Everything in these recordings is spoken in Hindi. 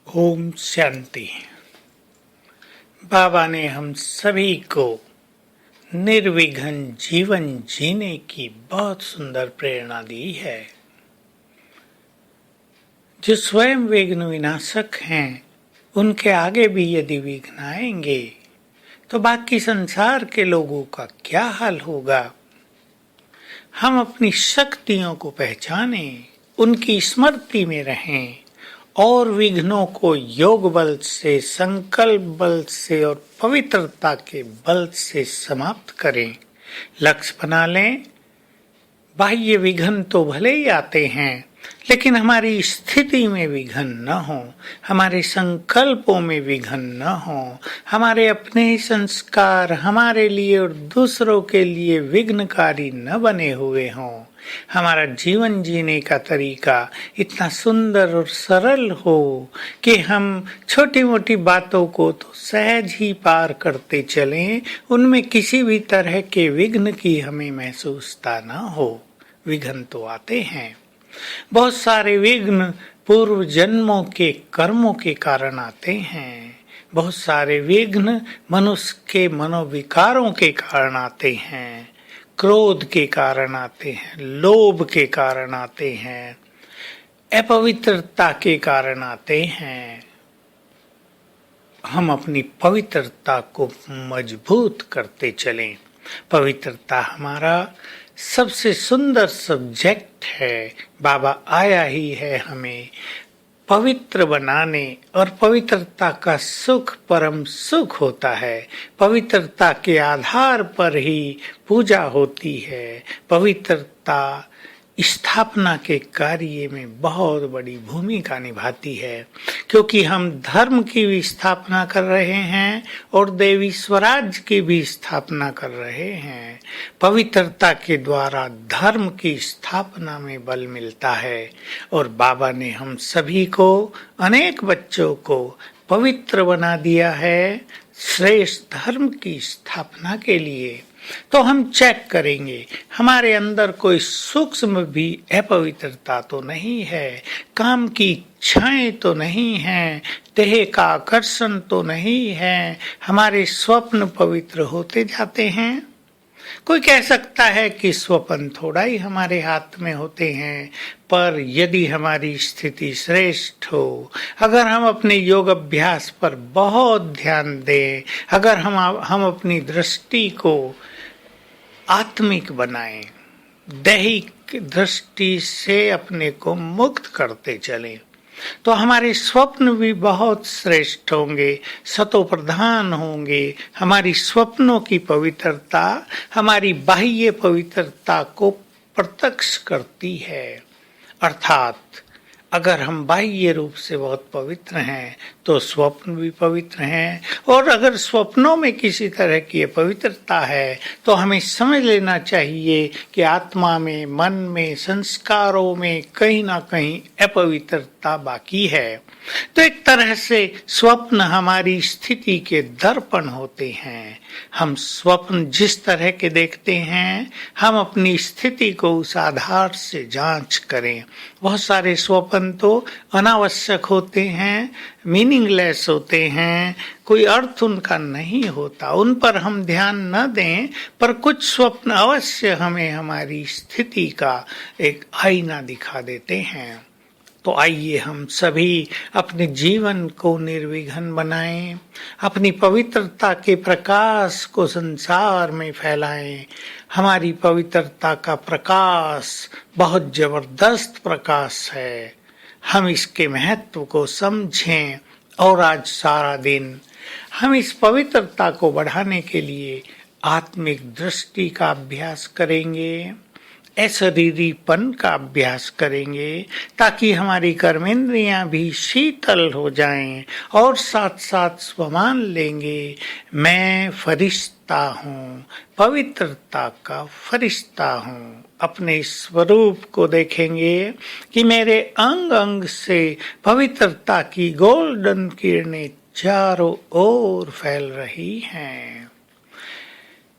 ओम शांति। बाबा ने हम सभी को निर्विघ्न जीवन जीने की बहुत सुंदर प्रेरणा दी है। जो स्वयं विघ्न विनाशक हैं, उनके आगे भी यदि विघ्न आएंगे तो बाकी संसार के लोगों का क्या हाल होगा। हम अपनी शक्तियों को पहचानें, उनकी स्मृति में रहें और विघ्नों को योग बल से, संकल्प बल से और पवित्रता के बल से समाप्त करें। लक्ष्य बना लें। बाह्य विघ्न तो भले ही आते हैं, लेकिन हमारी स्थिति में विघ्न न हो, हमारे संकल्पों में विघ्न न हो, हमारे अपने ही संस्कार हमारे लिए और दूसरों के लिए विघ्नकारी न बने हुए हों। हमारा जीवन जीने का तरीका इतना सुंदर और सरल हो कि हम छोटी मोटी बातों को तो सहज ही पार करते चलें, उनमें किसी भी तरह के विघ्न की हमें महसूसता न हो। विघ्न तो आते हैं, बहुत सारे विघ्न पूर्व जन्मों के कर्मों के कारण आते हैं। बहुत सारे विघ्न मनुष्य के मनोविकारों के कारण आते हैं, क्रोध के कारण आते हैं, लोभ के कारण आते हैं, अपवित्रता के कारण आते हैं। हम अपनी पवित्रता को मजबूत करते चलें। पवित्रता हमारा सबसे सुंदर सब्जेक्ट है। बाबा आया ही है हमें पवित्र बनाने, और पवित्रता का सुख परम सुख होता है। पवित्रता के आधार पर ही पूजा होती है। पवित्रता स्थापना के कार्य में बहुत बड़ी भूमिका निभाती है, क्योंकि हम धर्म की भी स्थापना कर रहे हैं और देवी स्वराज की भी स्थापना कर रहे हैं। पवित्रता के द्वारा धर्म की स्थापना में बल मिलता है, और बाबा ने हम सभी को, अनेक बच्चों को पवित्र बना दिया है श्रेष्ठ धर्म की स्थापना के लिए। तो हम चेक करेंगे हमारे अंदर कोई सूक्ष्म भी अपवित्रता तो नहीं है, काम की इच्छाएं तो नहीं है, देह का आकर्षण तो नहीं है, हमारे स्वप्न पवित्र होते जाते हैं। कोई कह सकता है कि स्वप्न थोड़ा ही हमारे हाथ में होते हैं, पर यदि हमारी स्थिति श्रेष्ठ हो, अगर हम अपने योग अभ्यास पर बहुत ध्यान दें, अगर हम अपनी दृष्टि को आत्मिक बनाएं, दैहिक दृष्टि से अपने को मुक्त करते चलें, तो हमारे स्वप्न भी बहुत श्रेष्ठ होंगे, सतो प्रधान होंगे। हमारी स्वप्नों की पवित्रता हमारी बाह्य पवित्रता को प्रत्यक्ष करती है। अर्थात अगर हम बाह्य रूप से बहुत पवित्र हैं तो स्वप्न भी पवित्र हैं, और अगर स्वप्नों में किसी तरह की पवित्रता है तो हमें समझ लेना चाहिए कि आत्मा में, मन में, संस्कारों में कहीं ना कहीं अपवित्रता बाकी है। तो एक तरह से स्वप्न हमारी स्थिति के दर्पण होते हैं। हम स्वप्न जिस तरह के देखते हैं, हम अपनी स्थिति को उस आधार से जांच करें। बहुत सारे स्वप्न तो अनावश्यक होते हैं, मीनिंगलेस होते हैं, कोई अर्थ उनका नहीं होता, उन पर हम ध्यान न दें, पर कुछ स्वप्न अवश्य हमें हमारी स्थिति का एक आईना दिखा देते हैं। तो आइए हम सभी अपने जीवन को निर्विघ्न बनाएं, अपनी पवित्रता के प्रकाश को संसार में फैलाएं। हमारी पवित्रता का प्रकाश बहुत जबरदस्त प्रकाश है, हम इसके महत्व को समझें, और आज सारा दिन हम इस पवित्रता को बढ़ाने के लिए आत्मिक दृष्टि का अभ्यास करेंगे, अशरीरीपन का अभ्यास करेंगे, ताकि हमारी कर्मेंद्रियां भी शीतल हो जाएं, और साथ साथ स्वमान लेंगे, मैं फरिश्ता हूँ, पवित्रता का फरिश्ता हूँ। अपने स्वरूप को देखेंगे कि मेरे अंग अंग से पवित्रता की गोल्डन किरणें चारों ओर फैल रही हैं।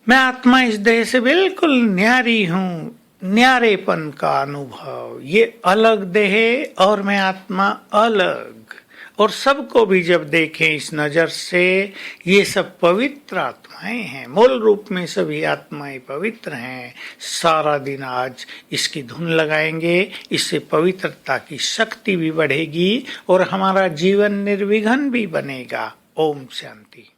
मैं आत्मा इस देह से बिल्कुल न्यारी हूँ, न्यारेपन का अनुभव, ये अलग देह और मैं आत्मा अलग, और सबको भी जब देखें इस नजर से, ये सब पवित्र आत्माएं हैं, मूल रूप में सभी आत्माएं पवित्र हैं। सारा दिन आज इसकी धुन लगाएंगे, इससे पवित्रता की शक्ति भी बढ़ेगी और हमारा जीवन निर्विघ्न भी बनेगा। ओम शांति।